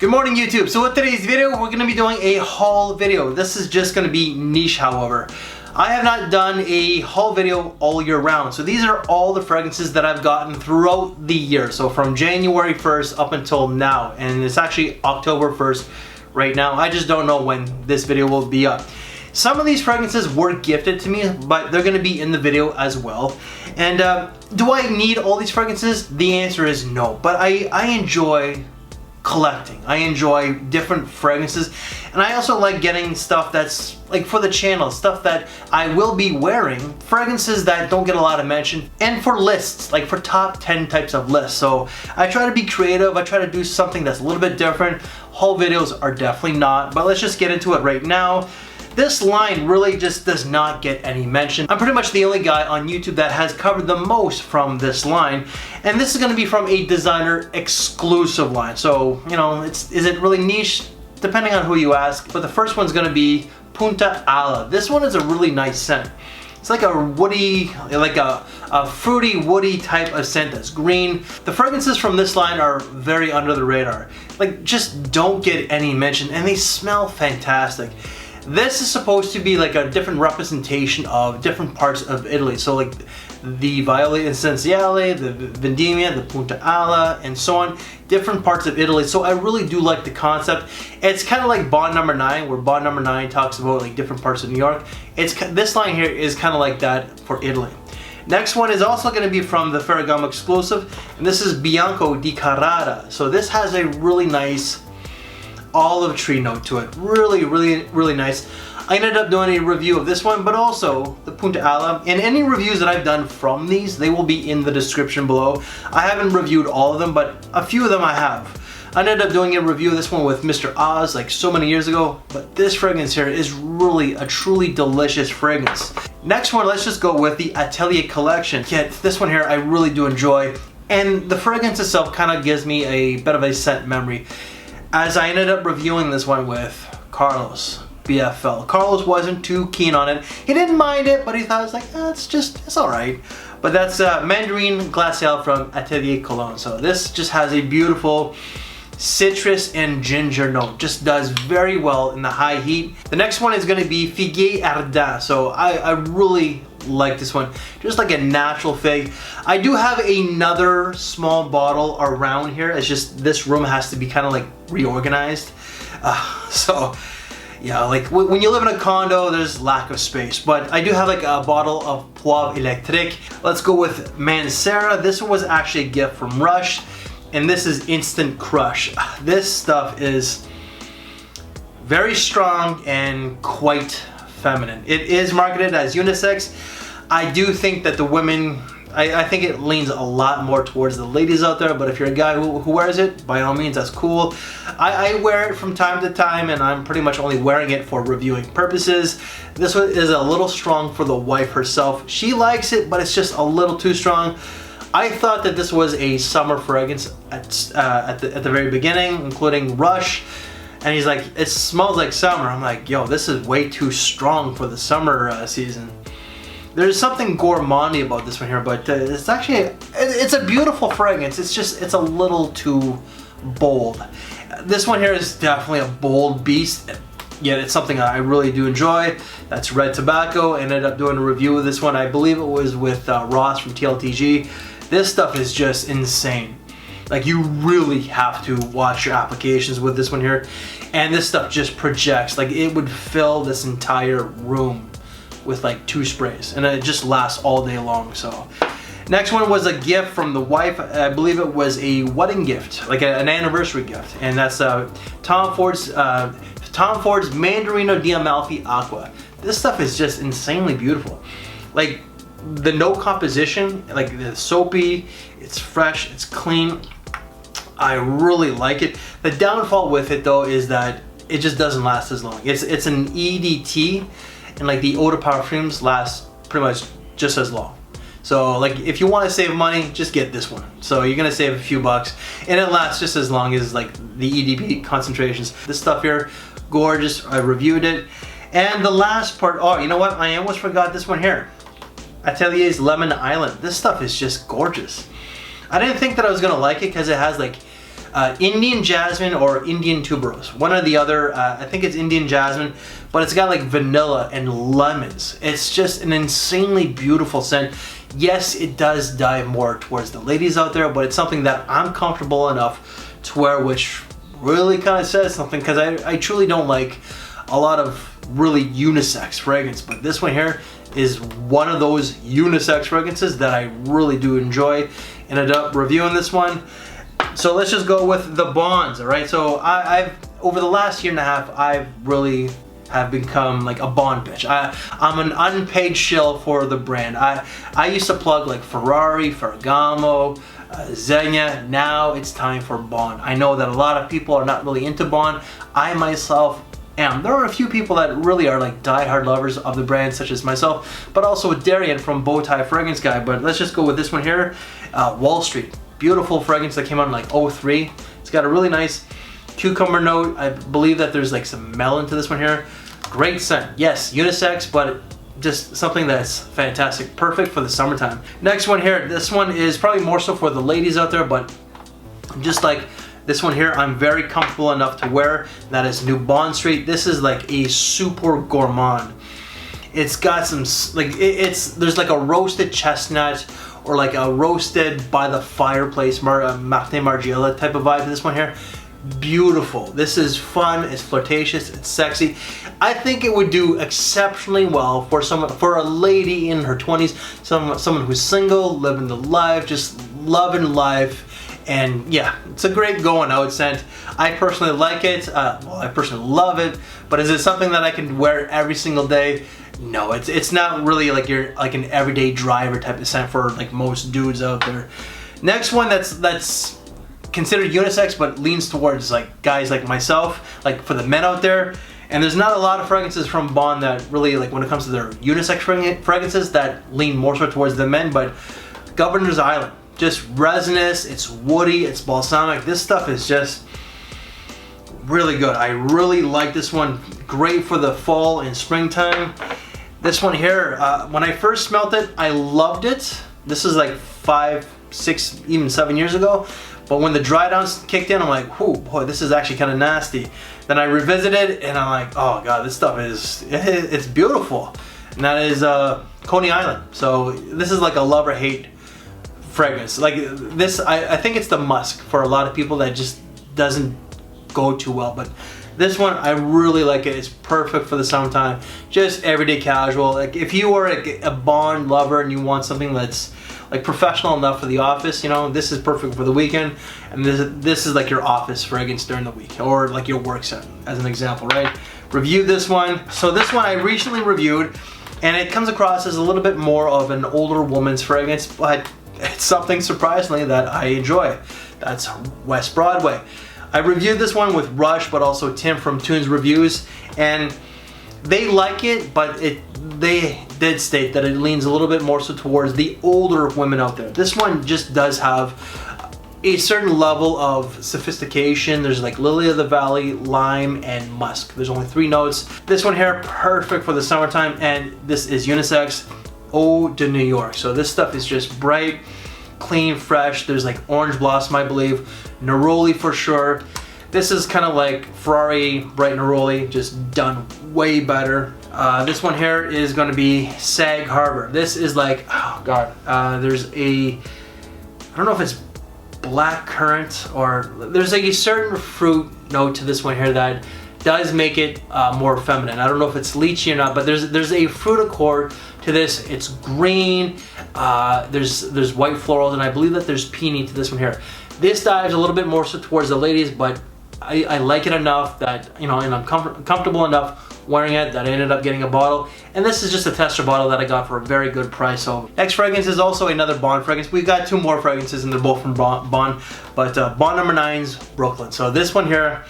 Good morning YouTube. So with today's video, we're going to be doing a haul video. This is just going to be niche, however. I have not done a haul video all year round. So these are all the fragrances that I've gotten throughout the year. So from January 1st up until now. And it's actually October 1st right now. I just don't know when this video will be up. Some of these fragrances were gifted to me, but they're going to be in the video as well. And do I need all these fragrances? The answer is no. But I enjoy collecting. I enjoy different fragrances, and I also like getting stuff that's like for the channel, stuff that I will be wearing, fragrances that don't get a lot of mention, and for lists, like for top 10 types of lists. So I try to be creative. I try to do something that's a little bit different. Haul videos are definitely not, but let's just get into it right now. This line really just does not get any mention. I'm pretty much the only guy on YouTube that has covered the most from this line, and this is going to be from a designer exclusive line. So, you know, is it really niche? Depending on who you ask. But the first one's going to be Punta Ala. This one is a really nice scent. It's like a woody, like a fruity, woody type of scent that's green. The fragrances from this line are very under the radar. Like, just don't get any mention, and they smell fantastic. This is supposed to be like a different representation of different parts of Italy. So like the Viola Essenziale, the Vendemmia, the Punta Ala, and so on. Different parts of Italy. So I really do like the concept. It's kind of like Bond Number 9, where Bond Number 9 talks about like different parts of New York. This line here is kind of like that for Italy. Next one is also going to be from the Ferragamo exclusive, and this is Bianco di Carrara. So this has a really nice olive tree note to it. Really nice. I ended up doing a review of this one, but also the Punta Ala. And any reviews that I've done from these, they will be in the description below. I haven't reviewed all of them, but a few of them I have. I ended up doing a review of this one with Mr. Oz like so many years ago, but this fragrance here is really a truly delicious fragrance. Next one, let's just go with the Atelier collection. Yeah, this one here I really do enjoy, and the fragrance itself kind of gives me a bit of a scent memory, as I ended up reviewing this one with Carlos, BFL. Carlos wasn't too keen on it. He didn't mind it, but he thought it was like, it's alright. But that's Mandarine Glaciale from Atelier Cologne. So this just has a beautiful citrus and ginger note. Just does very well in the high heat. The next one is going to be Figuier Ardent. So I really like this one. Just like a natural fig. I do have another small bottle around here. It's just this room has to be kind of like reorganized. So yeah, like when you live in a condo, there's lack of space. But I do have like a bottle of Poivre Electrique. Let's go with MANCERA. This one was actually a gift from Rush, and this is Instant Crush. This stuff is very strong and quite feminine. It is marketed as unisex. I do think that the women, I think it leans a lot more towards the ladies out there, but if you're a guy who wears it, by all means, that's cool. I wear it from time to time, and I'm pretty much only wearing it for reviewing purposes. This one is a little strong for the wife herself. She likes it, but it's just a little too strong. I thought that this was a summer fragrance at the very beginning, including Rush. And he's like, it smells like summer. I'm like, yo, this is way too strong for the summer season. There's something gourmandy about this one here, but it's actually, it's a beautiful fragrance. It's a little too bold. This one here is definitely a bold beast, yet it's something I really do enjoy. That's Red Tobacco. I ended up doing a review of this one. I believe it was with Ross from TLTG. This stuff is just insane. Like, you really have to watch your applications with this one here. And this stuff just projects. Like, it would fill this entire room with like 2 sprays. And it just lasts all day long. So, next one was a gift from the wife. I believe it was a wedding gift. Like an anniversary gift. And that's Tom Ford's Mandarino di Amalfi ACQUA. This stuff is just insanely beautiful. Like, the note composition, like the soapy, it's fresh, it's clean. I really like it. The downfall with it though is that it just doesn't last as long. It's an EDT, and like the eau de parfums last pretty much just as long. So like if you want to save money, just get this one. So you're gonna save a few bucks, and it lasts just as long as like the EDP concentrations. This stuff here, gorgeous. I reviewed it. And the last part, oh, you know what? I almost forgot this one here. Atelier's Lemon Island. This stuff is just gorgeous. I didn't think that I was gonna like it because it has like Indian jasmine or Indian tuberose, one or the other. I think it's Indian jasmine, but it's got like vanilla and lemons. It's just an insanely beautiful scent. Yes, it does dive more towards the ladies out there, but it's something that I'm comfortable enough to wear, which really kind of says something, because I truly don't like a lot of really unisex fragrance, but this one here is one of those unisex fragrances that I really do enjoy. Ended up reviewing this one. So let's just go with the bonds, all right? So I've over the last year and a half, I've really have become like a bond bitch. I'm an unpaid shill for the brand. I used to plug like Ferrari, Ferragamo, Zegna. Now it's time for Bond. I know that a lot of people are not really into Bond. I myself am. There are a few people that really are like die-hard lovers of the brand, such as myself, but also Darian from Bowtie Fragrance Guy. But let's just go with this one here, Wall Street. Beautiful fragrance that came out in like 03. It's got a really nice cucumber note. I believe that there's like some melon to this one here. Great scent. Yes, unisex, but just something that's fantastic. Perfect for the summertime. Next one here, this one is probably more so for the ladies out there, but just like this one here, I'm very comfortable enough to wear. That is New Bond Street. This is like a super gourmand. It's got some, like, there's like a roasted chestnut or like a roasted by the fireplace Martin Margiela type of vibe to this one here. Beautiful. This is fun, it's flirtatious, it's sexy. I think it would do exceptionally well for a lady in her 20s, someone who's single, living the life, just loving life. And yeah, it's a great going out scent. I personally like it. Well, I personally love it. But is it something that I can wear every single day? No, it's not really like an everyday driver type of scent for like most dudes out there. Next one that's considered unisex but leans towards like guys like myself, like for the men out there. And there's not a lot of fragrances from Bond that really, like when it comes to their unisex fragrances, that lean more so towards the men, but Governor's Island. Just resinous, it's woody, it's balsamic. This stuff is just really good. I really like this one. Great for the fall and springtime. This one here, when I first smelled it, I loved it. This is like 5, 6, even 7 years ago. But when the dry downs kicked in, I'm like, whoo, boy, this is actually kind of nasty. Then I revisited and I'm like, oh God, this stuff it's beautiful. And that is Coney Island. So this is like a love or hate fragrance. Like this, I think it's the musk for a lot of people that just doesn't go too well. But this one, I really like it. It's perfect for the summertime. Just everyday casual. Like if you are a Bond lover and you want something that's like professional enough for the office, you know, this is perfect for the weekend. And this is like your office fragrance during the week, or like your work set, as an example, right? Review this one. So this one I recently reviewed, and it comes across as a little bit more of an older woman's fragrance, but it's something surprisingly that I enjoy. That's West Broadway. I reviewed this one with Rush, but also Tim from Tunes Reviews, and they like it, but they did state that it leans a little bit more so towards the older women out there. This one just does have a certain level of sophistication. There's like Lily of the Valley, lime, and musk. There's only 3 notes. This one here, perfect for the summertime, and this is unisex. Eau de New York. So this stuff is just bright, clean, fresh. There's like orange blossom, I believe, neroli for sure. This is kind of like Ferrari Bright Neroli, just done way better. This one here is going to be Sag Harbor. This is like, oh God, there's I don't know if it's black currant, or there's like a certain fruit note to this one here that does make it more feminine. I don't know if it's lychee or not, but there's a fruit accord to this. It's green, there's white florals, and I believe that there's peony to this one here. This dives a little bit more so towards the ladies, but I like it enough that, you know, and I'm comfortable enough wearing it that I ended up getting a bottle. And this is just a tester bottle that I got for a very good price. So next fragrance is also another Bond fragrance. We've got 2 more fragrances and they're both from Bond, but Bond number 9's Brooklyn. So this one here,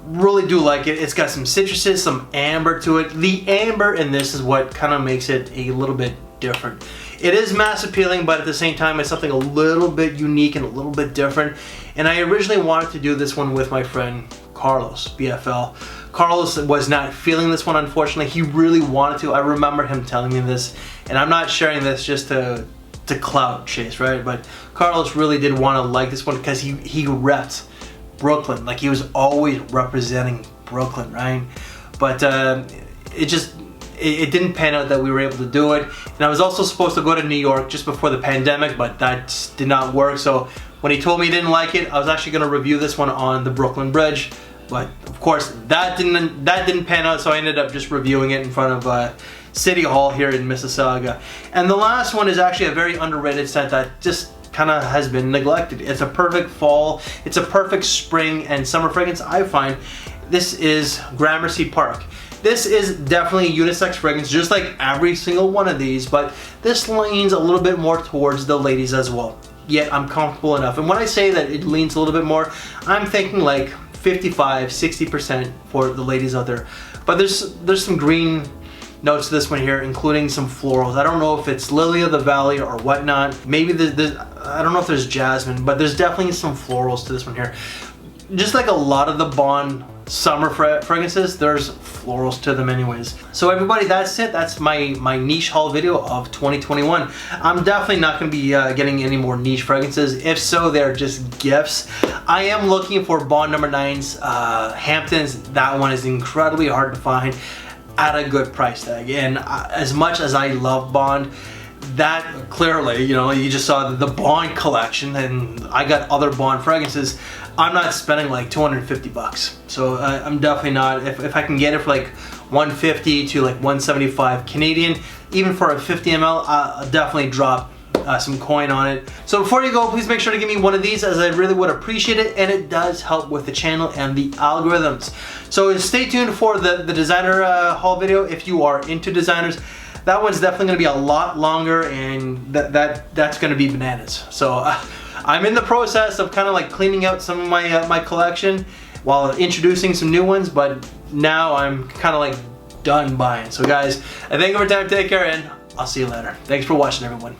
really do like it. It's got some citruses, some amber to it. The amber in this is what kind of makes it a little bit different. It is mass appealing, but at the same time it's something a little bit unique and a little bit different. And I originally wanted to do this one with my friend Carlos, BFL. Carlos was not feeling this one, unfortunately. He really wanted to. I remember him telling me this, and I'm not sharing this just to to clout chase, right? But Carlos really did want to like this one because he repped Brooklyn. Like, he was always representing Brooklyn, right? But it didn't pan out that we were able to do it. And I was also supposed to go to New York just before the pandemic, but that did not work. So when he told me he didn't like it, I was actually going to review this one on the Brooklyn Bridge. But of course that didn't pan out, so I ended up just reviewing it in front of City Hall here in Mississauga. And the last one is actually a very underrated scent that just kind of has been neglected. It's a perfect fall, it's a perfect spring and summer fragrance, I find. This is Gramercy Park. This is definitely a unisex fragrance, just like every single one of these, but this leans a little bit more towards the ladies as well. Yet I'm comfortable enough. And when I say that it leans a little bit more, I'm thinking like 55–60% for the ladies out there. But there's some green notes to this one here, including some florals. I don't know if it's lily of the valley or whatnot. Maybe I don't know if there's jasmine, but there's definitely some florals to this one here. Just like a lot of the Bond summer fragrances, there's florals to them anyways. So everybody, that's it. That's my niche haul video of 2021. I'm definitely not going to be getting any more niche fragrances. If so, they're just gifts. I am looking for Bond No. 9's Hamptons. That one is incredibly hard to find at a good price tag. And as much as I love Bond, that clearly, you know, you just saw the Bond collection, and I got other Bond fragrances. I'm not spending like 250 bucks. So I'm definitely not. If I can get it for like 150 to like 175 Canadian, even for a 50 ml, I'll definitely drop some coin on it. So before you go, please make sure to give me one of these, as I really would appreciate it, and it does help with the channel and the algorithms. So stay tuned for the designer haul video if you are into designers. That one's definitely going to be a lot longer, and that's going to be bananas. So I'm in the process of kind of like cleaning out some of my collection while introducing some new ones, but now I'm kind of like done buying. So guys, I thank you for your time. Take care, and I'll see you later. Thanks for watching, everyone.